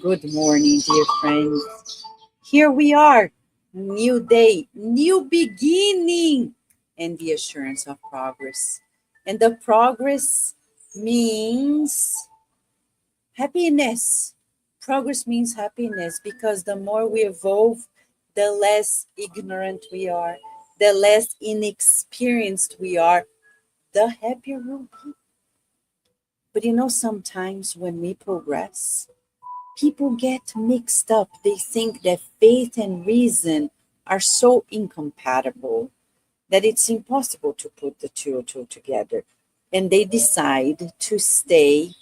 Good morning, dear friends. Here we are, new day, new beginning, and the assurance of progress. And the progress means happiness. Progress means happiness because the more we evolve, the less ignorant we are, the less inexperienced we are, the happier we'll be. But sometimes when we progress, people get mixed up. They think that faith and reason are so incompatible that it's impossible to put the two together. And they decide to stay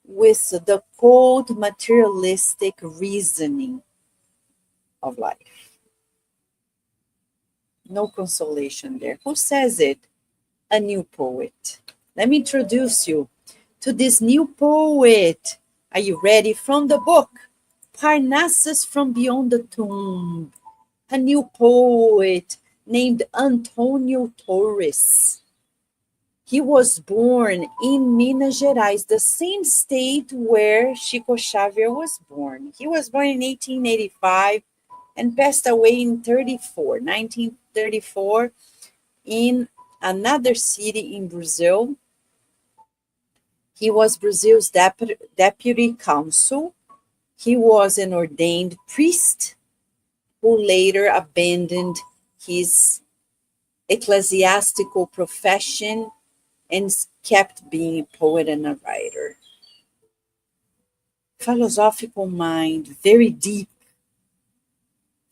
with the cold materialistic reasoning of life. No consolation there. Who says it? A new poet. Let me introduce you to this new poet. Are you ready? From the book Parnassus from Beyond the Tomb, a new poet named Antonio Torres. He was born in Minas Gerais, the same state where Chico Xavier was born. He was born in 1885 and passed away in 1934, in another city in Brazil. He was Brazil's deputy consul. He was an ordained priest who later abandoned his ecclesiastical profession and kept being a poet and a writer. Philosophical mind, very deep,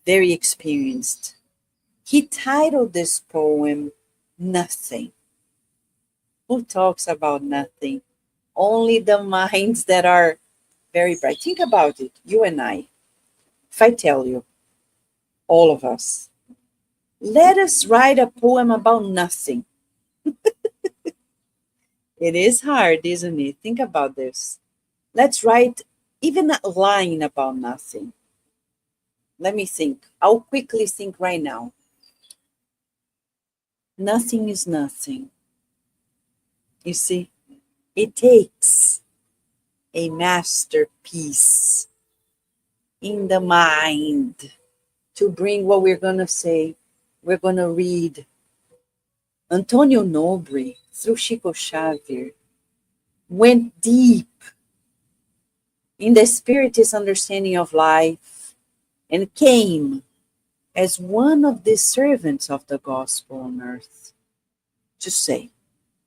very experienced. He titled this poem, Nothing. Who talks about nothing? Only the minds that are very bright. Think about it, you and I. If I tell you, all of us, let us write a poem about nothing. It is hard, isn't it? Think about this. Let's write even a line about nothing. Let me think. I'll quickly think right now. Nothing is nothing. You see, it takes a masterpiece in the mind to bring what we're going to say. We're going to read Antonio Nobre through Chico Xavier went deep in the spiritist understanding of life and came as one of the servants of the gospel on earth to say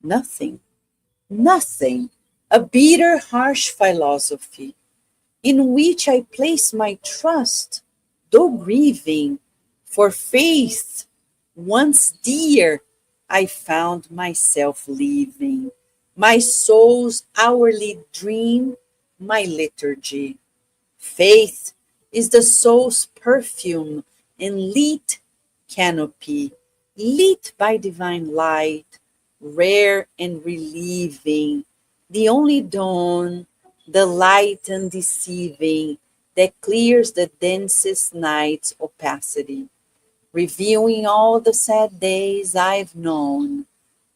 nothing, nothing, a bitter, harsh philosophy in which I place my trust, though grieving, for faith once dear, I found myself leaving, my soul's hourly dream, my liturgy. Faith is the soul's perfume and lit canopy, lit by divine light, rare and relieving, the only dawn, the light undeceiving that clears the densest night's opacity, reviewing all the sad days I've known.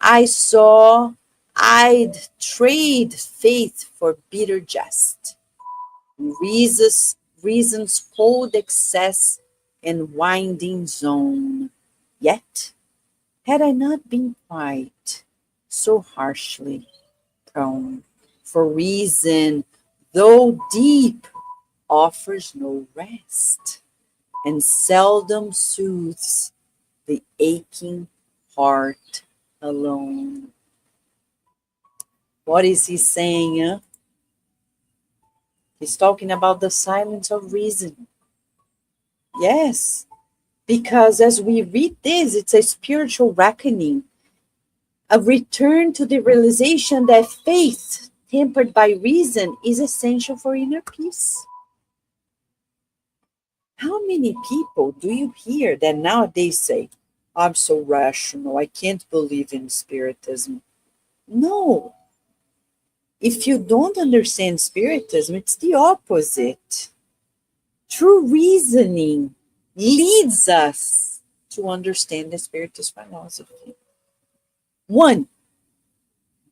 I saw I'd trade faith for bitter jest, reason's cold excess and winding zone. Yet, had I not been quite so harshly prone, for reason, though deep, offers no rest, and seldom soothes the aching heart alone. What is he saying? He's talking about the silence of reason. Yes, because as we read this, it's a spiritual reckoning, a return to the realization that faith, tempered by reason, is essential for inner peace. How many people do you hear that nowadays say, I'm so rational, I can't believe in spiritism? No. If you don't understand spiritism, it's the opposite. True reasoning leads us to understand the spiritist philosophy. One,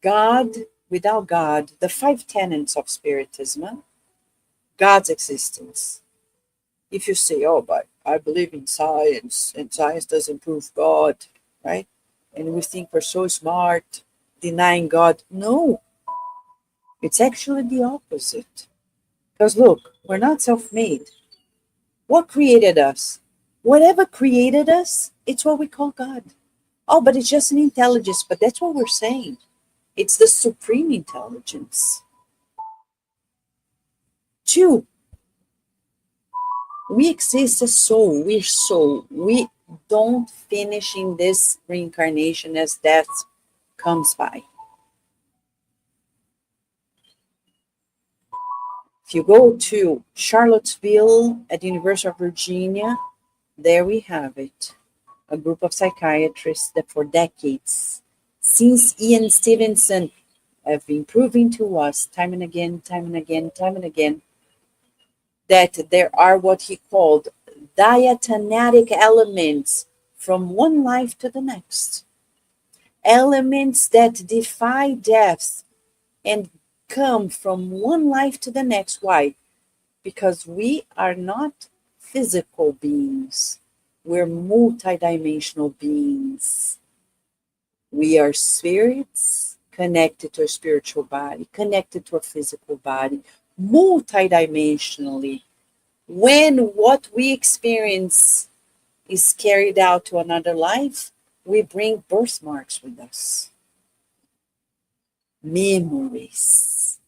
God, without God, the five tenets of spiritism. God's existence. If you say, oh, but I believe in science and science doesn't prove God, right? And we think we're so smart, denying God. No, it's actually the opposite. Because look, we're not self made. What created us? Whatever created us, it's what we call God. Oh, but it's just an intelligence. But that's what we're saying. It's the supreme intelligence. Two, we exist as soul. We're soul. We don't finish in this reincarnation as death comes by. If you go to Charlottesville at the University of Virginia, there we have it. A group of psychiatrists that for decades, since Ian Stevenson, have been proving to us time and again, time and again, time and again, that there are what he called diatonatic elements from one life to the next. Elements that defy death and come from one life to the next. Why? Because we are not physical beings. We're multidimensional beings. We are spirits connected to a spiritual body, connected to a physical body, multidimensionally. When what we experience is carried out to another life, we bring birthmarks with us, memories.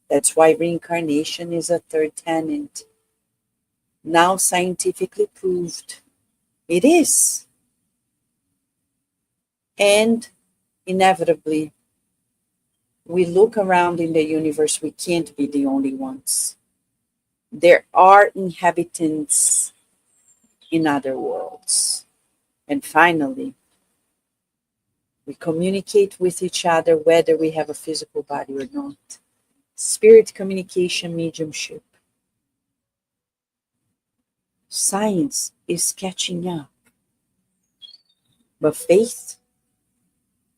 That's why reincarnation is a third tenet, now scientifically proved. It is. And inevitably, we look around in the universe, we can't be the only ones. There are inhabitants in other worlds. And finally, we communicate with each other whether we have a physical body or not. Spirit communication, mediumship. Science is catching up, but faith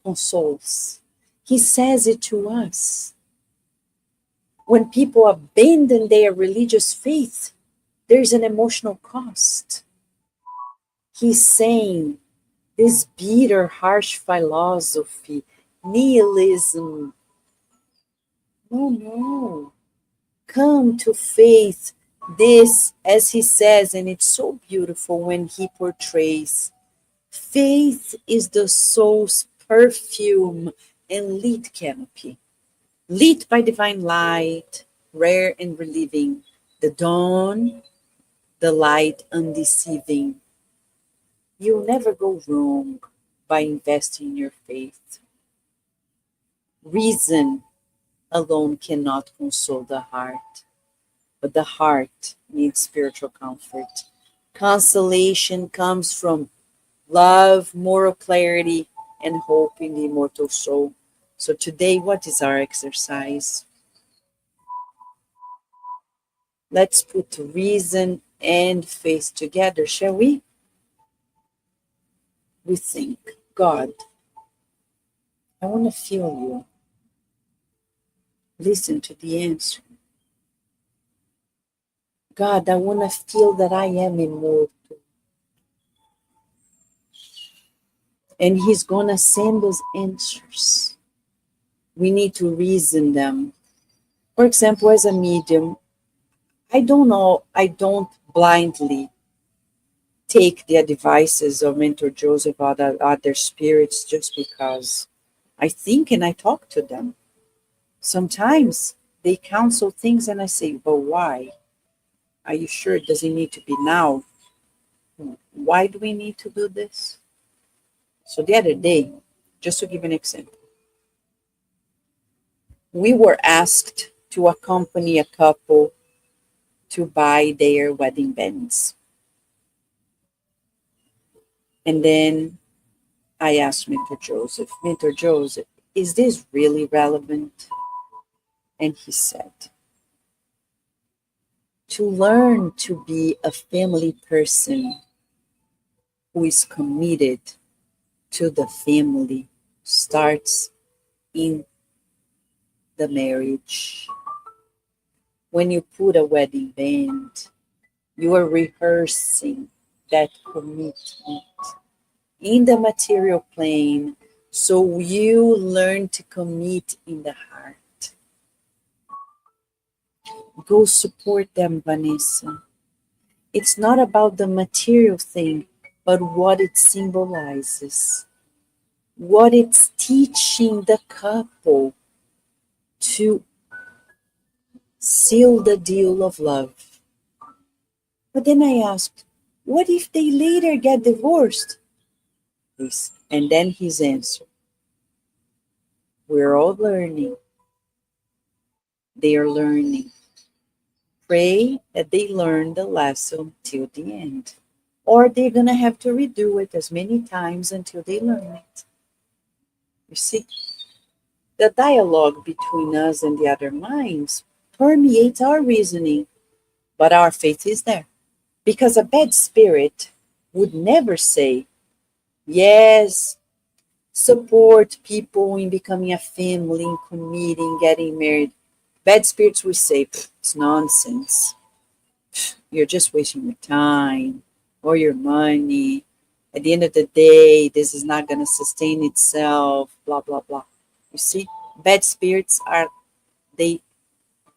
consoles. He says it to us. When people abandon their religious faith, there's an emotional cost. He's saying this bitter, harsh philosophy, nihilism. No, no. Come to faith. This, as he says, and it's so beautiful when he portrays, faith is the soul's perfume and lit canopy, lit by divine light, rare and relieving, the dawn, the light undeceiving. You'll never go wrong by investing in your faith. Reason alone cannot console the heart, but the heart needs spiritual comfort. Consolation comes from love, moral clarity, and hope in the immortal soul. So today, what is our exercise? Let's put reason and faith together, shall we? We think, God, I want to feel you. Listen to the answer. God, I want to feel that I am immortal. And he's going to send us answers. We need to reason them. For example, as a medium, I don't blindly take the advices of Mentor Joseph or other spirits just because I think and I talk to them. Sometimes they counsel things and I say, but why? Are you sure it doesn't need to be now? Why do we need to do this? So the other day, just to give an example, we were asked to accompany a couple to buy their wedding bands. And then I asked Mentor Joseph, is this really relevant? And he said, to learn to be a family person who is committed to the family starts in the marriage. When you put a wedding band, you are rehearsing that commitment in the material plane, so you learn to commit in the heart. Go support them, Vanessa. It's not about the material thing, but what it symbolizes, what it's teaching the couple to seal the deal of love. But then I asked, what if they later get divorced? And then his answer, we're all learning. They are learning. Pray that they learn the lesson till the end. Or they're going to have to redo it as many times until they learn it. You see, the dialogue between us and the other minds permeates our reasoning, but our faith is there. Because a bad spirit would never say, yes, support people in becoming a family, in committing, getting married. Bad spirits will say, it's nonsense. You're just wasting your time or your money. At the end of the day, this is not going to sustain itself, blah, blah, blah. You see, bad spirits are, they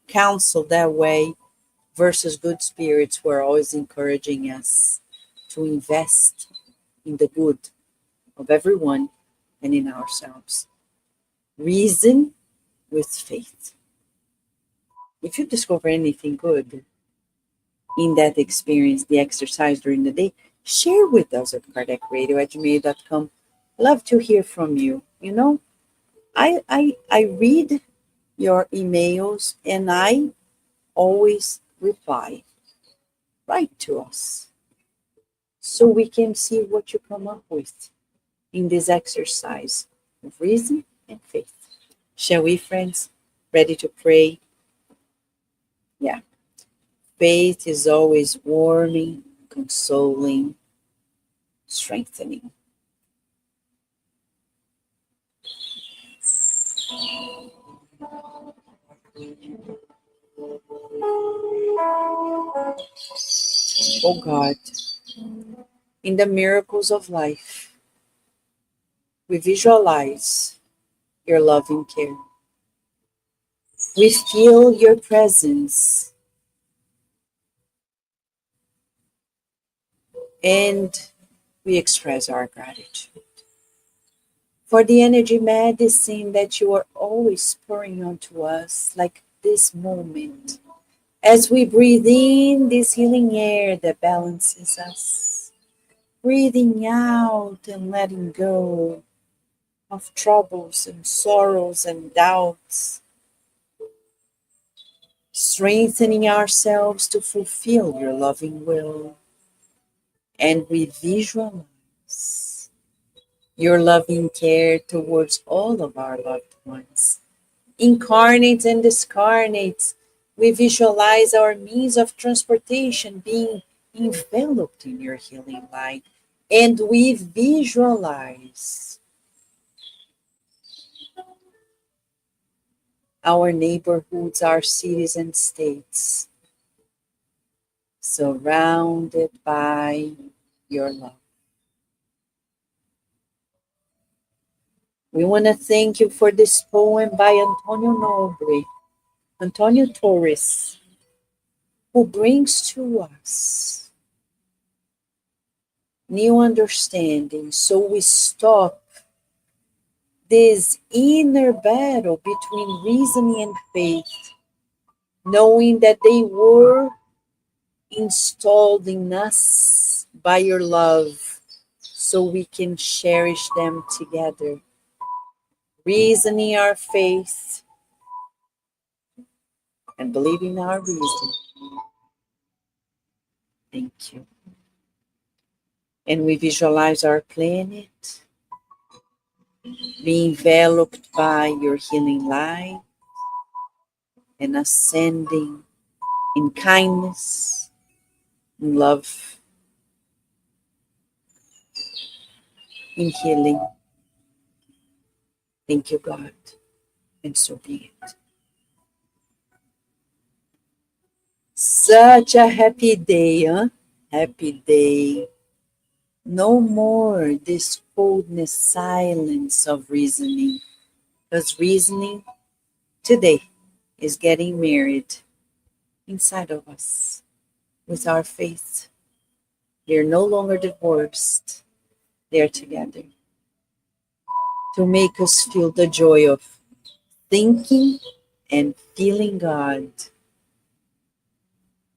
counsel that way versus good spirits who are always encouraging us to invest in the good of everyone and in ourselves. Reason with faith. If you discover anything good in that experience, the exercise during the day, share with us at cardiacradio@gmail.com. Love to hear from you. You know, I read your emails and I always reply. Write to us so we can see what you come up with in this exercise of reason and faith. Shall we, friends? Ready to pray? Yeah. Faith is always warming, consoling, strengthening. Oh God, in the miracles of life, we visualize your loving care. We feel your presence and we express our gratitude for the energy medicine that you are always pouring onto us, like this moment. As we breathe in this healing air that balances us, breathing out and letting go of troubles and sorrows and doubts, strengthening ourselves to fulfill your loving will. And we visualize your loving care towards all of our loved ones, incarnates and discarnates. We visualize our means of transportation being enveloped in your healing light. And we visualize our neighborhoods, our cities and states surrounded by your love. We want to thank you for this poem by Antonio Torres, who brings to us new understanding, so we stop this inner battle between reasoning and faith, knowing that they were installed in us by your love, so we can cherish them together. Reasoning our faith and believing our reason. Thank you. And we visualize our planet being enveloped by your healing light and ascending in kindness, in love, in healing. Thank you, God, and so be it. Such a happy day, huh? Happy day. No more this coldness, silence of reasoning. Because reasoning today is getting married inside of us with our faith. They're no longer divorced, they're together to make us feel the joy of thinking and feeling God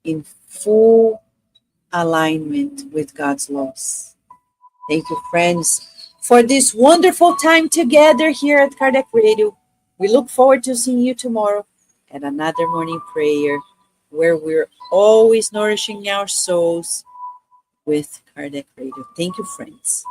in full alignment with God's laws. Thank you, friends, for this wonderful time together here at Kardec Radio. We look forward to seeing you tomorrow at another morning prayer where we're always nourishing our souls with Kardec Radio. Thank you, friends.